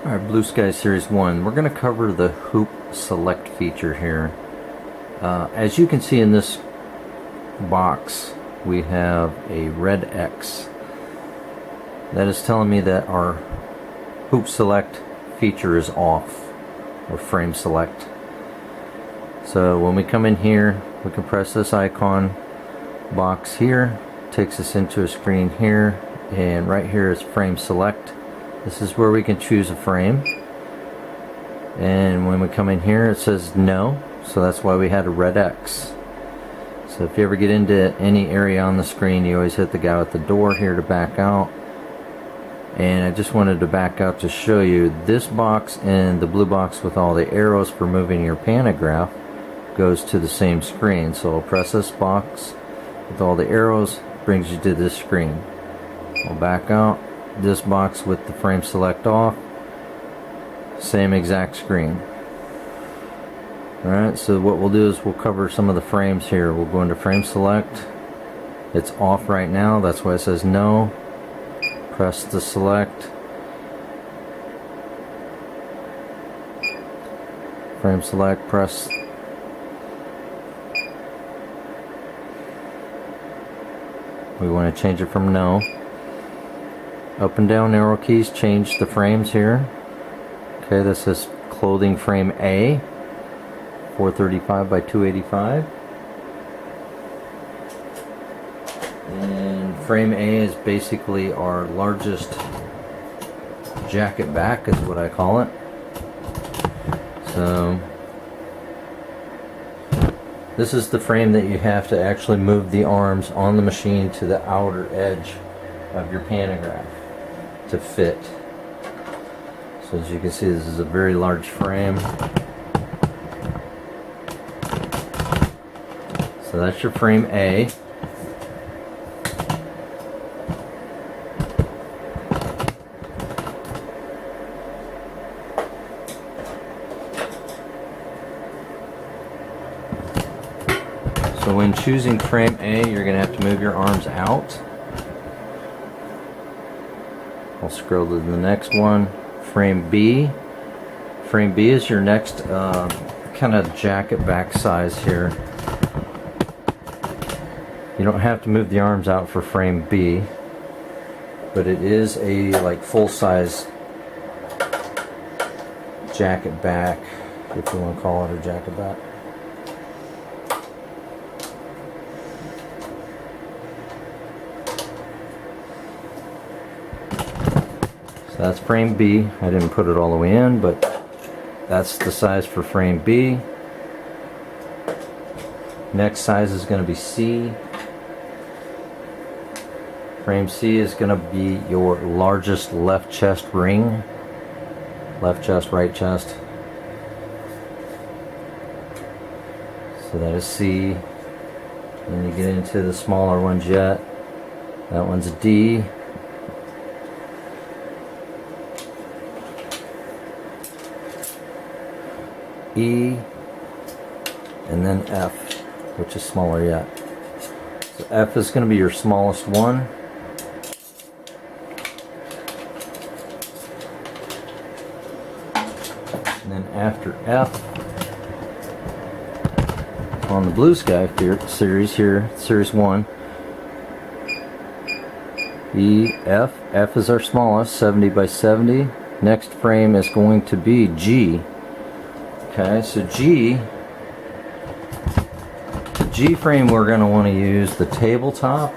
Alright, Blue Sky Series 1. We're going to cover the hoop select feature here. As you can see in this box, we have a red X. That is telling me that our hoop select feature is off, or frame select. So when we come in here, we can press this icon box here, takes us into a screen here, and right here is frame select. This is where we can choose a frame, and when we come in here it says no, so that's why we had a red X. So if you ever get into any area on the screen, you always hit the guy at the door here to back out. And I just wanted to back out to show you this box and the blue box with all the arrows for moving your pantograph goes to the same screen. So I'll press this box with all the arrows, brings you to this screen. I'll back out. This box with the frame select off, same exact screen. Alright, so what we'll do is we'll cover some of the frames here. We'll go into frame select. It's off right now, that's why it says no. Press the select. Frame select, press. We want to change it from no. Up and down arrow keys change the frames here. Okay, this is clothing frame A, 435 by 285. And frame A is basically our largest jacket back, is what I call it. So this is the frame that you have to actually move the arms on the machine to the outer edge of your pantograph to fit. So as you can see, this is a very large frame. So that's your frame A. So when choosing frame A, you're going to have to move your arms out. I'll scroll to the next one. Frame B. Frame B is your next kind of jacket back size here. You don't have to move the arms out for frame B, but it is a like full-size jacket back, if you want to call it a jacket back. So that's frame B. I didn't put it all the way in, but that's the size for frame B. Next size is going to be C. Frame C is going to be your largest left chest ring. Left chest, right chest. So that is C. Then you get into the smaller ones yet. That one's D. E, and then F, which is smaller yet. So F is going to be your smallest one. And then after F, on the Blue Sky series here, Series 1, E, F. F is our smallest, 70 by 70. Next frame is going to be G. Okay, so G, the G frame, we're going to want to use the tabletop,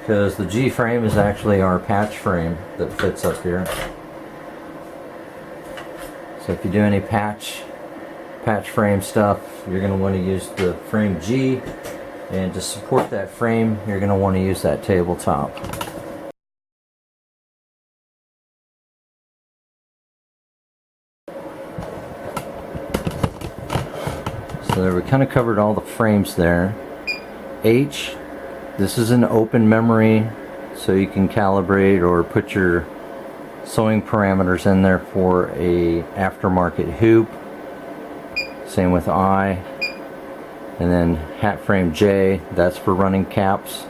because the G frame is actually our patch frame that fits up here. So if you do any patch frame stuff, you're going to want to use the frame G, and to support that frame, you're going to want to use that tabletop. So there, we kind of covered all the frames there. H, this is an open memory, so you can calibrate or put your sewing parameters in there for a aftermarket hoop. Same with I. And then hat frame J, that's for running caps.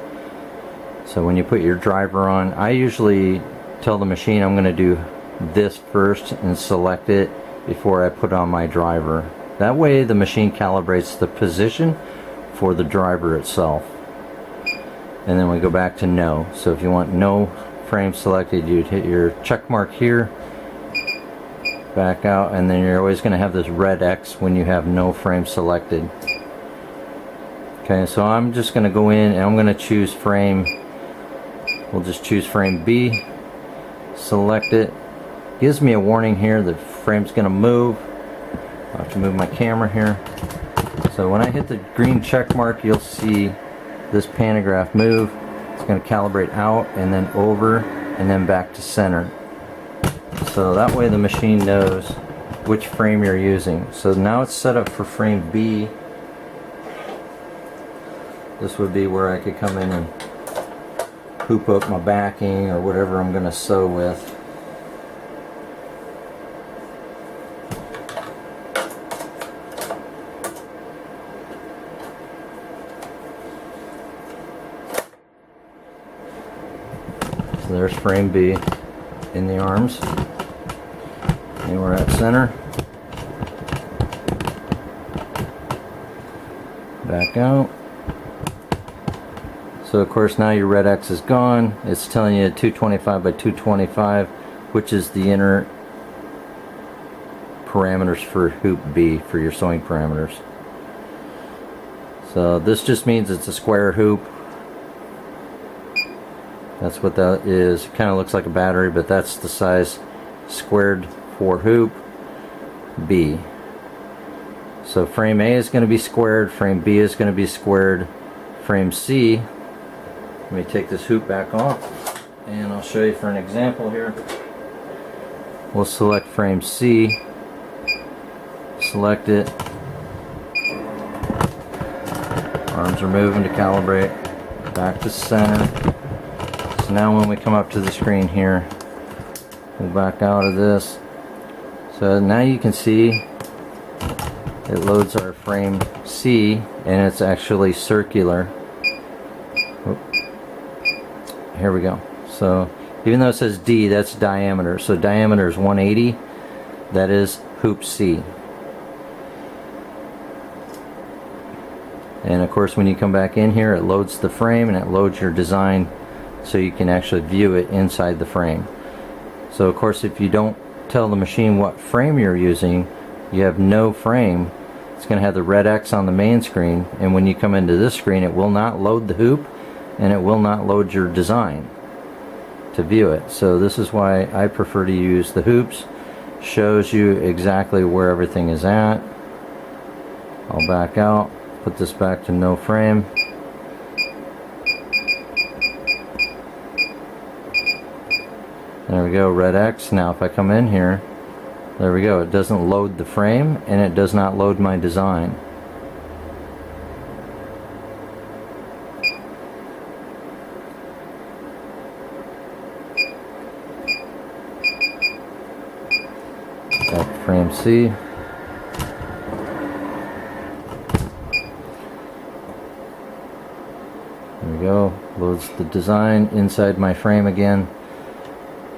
So when you put your driver on, I usually tell the machine I'm going to do this first and select it before I put on my driver. That way the machine calibrates the position for the driver itself. And then we go back to no. So if you want no frame selected, you'd hit your check mark here, back out, and then you're always going to have this red X when you have no frame selected. Okay, so I'm just going to go in and I'm going to choose frame. We'll just choose frame B, select it. Gives me a warning here that frame's going to move. I have to move my camera here. So when I hit the green check mark, you'll see this pantograph move. It's going to calibrate out and then over and then back to center. So that way the machine knows which frame you're using. So now it's set up for frame B. This would be where I could come in and hoop up my backing or whatever I'm going to sew with. So there's frame B in the arms. And we're at center. Back out. So of course now your red X is gone. It's telling you 225 by 225, which is the inner parameters for hoop B for your sewing parameters. So this just means it's a square hoop. That's what that is. It kind of looks like a battery, but that's the size squared for hoop B. So frame A is going to be squared, frame B is going to be squared, frame C. Let me take this hoop back off and I'll show you for an example here. We'll select frame C, select it. Arms are moving to calibrate, back to center. So now when we come up to the screen here, we'll back out of this. So now you can see it loads our frame C and it's actually circular. Here we go. So even though it says D, that's diameter. So diameter is 180. That is hoop C. And of course when you come back in here, it loads the frame and it loads your design so you can actually view it inside the frame. So of course if you don't tell the machine what frame you're using, you have no frame. It's going to have the red X on the main screen, and when you come into this screen it will not load the hoop and it will not load your design to view it. So this is why I prefer to use the hoops. Shows you exactly where everything is at. I'll back out, put this back to no frame. There we go, red X. Now if I come in here, there we go, it doesn't load the frame and it does not load my design. Back to frame C. There we go, loads the design inside my frame again.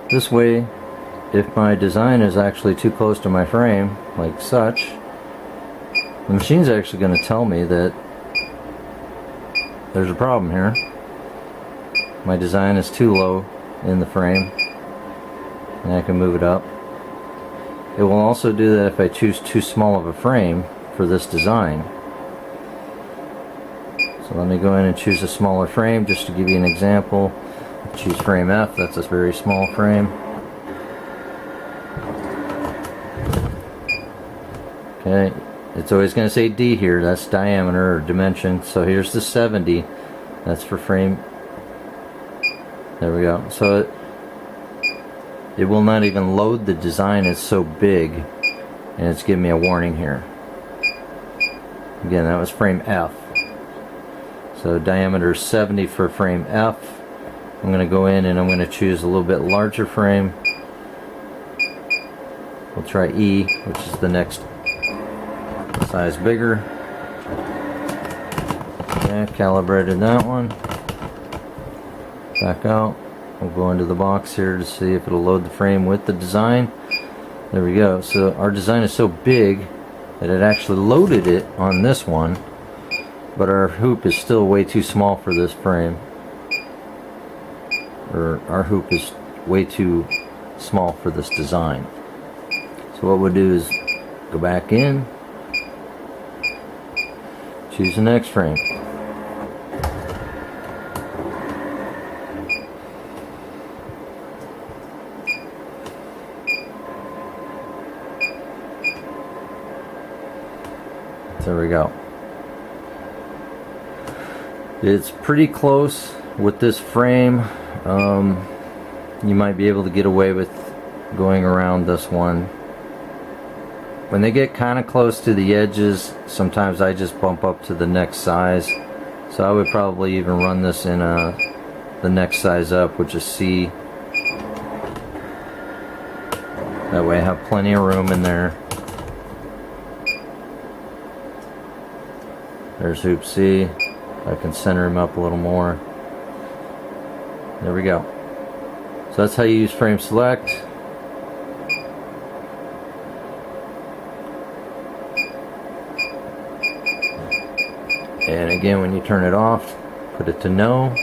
This way, if my design is actually too close to my frame, like such, the machine's actually going to tell me that there's a problem here. My design is too low in the frame, and I can move it up. It will also do that if I choose too small of a frame for this design. So let me go in and choose a smaller frame just to give you an example. Choose frame F, that's a very small frame. Okay, it's always going to say D here, that's diameter or dimension. So here's the 70, that's for frame. There we go. So it will not even load the design, it's so big, and it's giving me a warning here. Again, that was frame F. So diameter is 70 for frame F. I'm going to go in and I'm going to choose a little bit larger frame. We'll try E, which is the next size bigger. Okay, calibrated that one. Back out. We'll go into the box here to see if it'll load the frame with the design. There we go. So our design is so big that it actually loaded it on this one, but our hoop is still way too small for this frame. Or our hoop is way too small for this design. So what we'll do is go back in, choose the next frame. There we go. It's pretty close with this frame. You might be able to get away with going around this one. When they get kind of close to the edges, sometimes I just bump up to the next size. So I would probably even run this in the next size up, which is C. That way I have plenty of room in there. There's hoop C. I can center him up a little more. There we go. So that's how you use frame select. And again, when you turn it off, put it to no.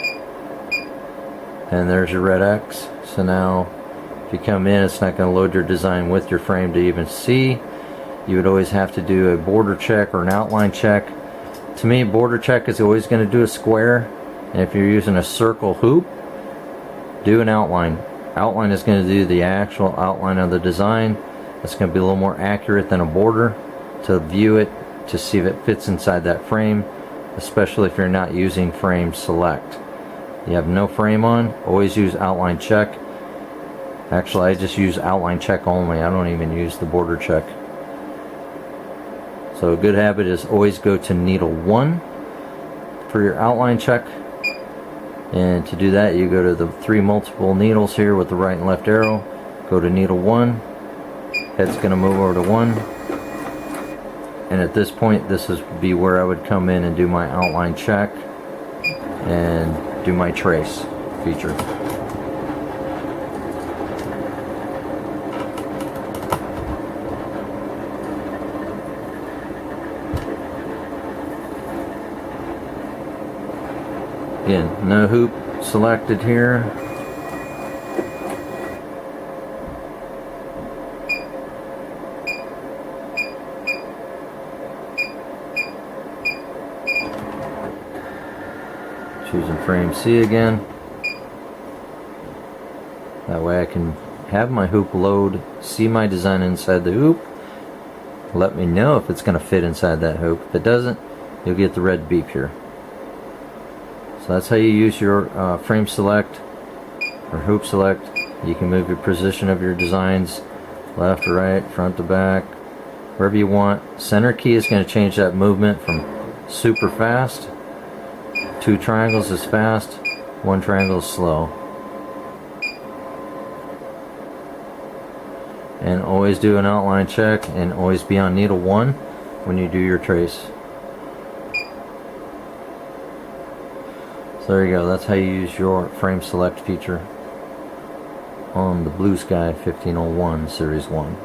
And there's your red X. So now if you come in, it's not going to load your design with your frame to even see. You would always have to do a border check or an outline check. To me, border check is always going to do a square, and if you're using a circle hoop, do an outline. Outline is going to do the actual outline of the design. It's going to be a little more accurate than a border to view it, to see if it fits inside that frame, especially if you're not using frame select. You have no frame on, always use outline check. Actually, I just use outline check only. I don't even use the border check. So a good habit is always go to needle 1 for your outline check. And to do that, you go to the 3 multiple needles here with the right and left arrow. Go to needle 1. Head's going to move over to 1. And at this point, this is be where I would come in and do my outline check and do my trace feature. Again, no hoop selected here. Choosing frame C again. That way I can have my hoop load, see my design inside the hoop, let me know if it's going to fit inside that hoop. If it doesn't, you'll get the red beep here. So that's how you use your frame select or hoop select. You can move your position of your designs left to right, front to back, wherever you want. Center key is going to change that movement from super fast. 2 triangles is fast, 1 triangle is slow. And always do an outline check and always be on needle 1 when you do your trace. So there you go, that's how you use your frame select feature on the Blue Sky 1501 Series 1.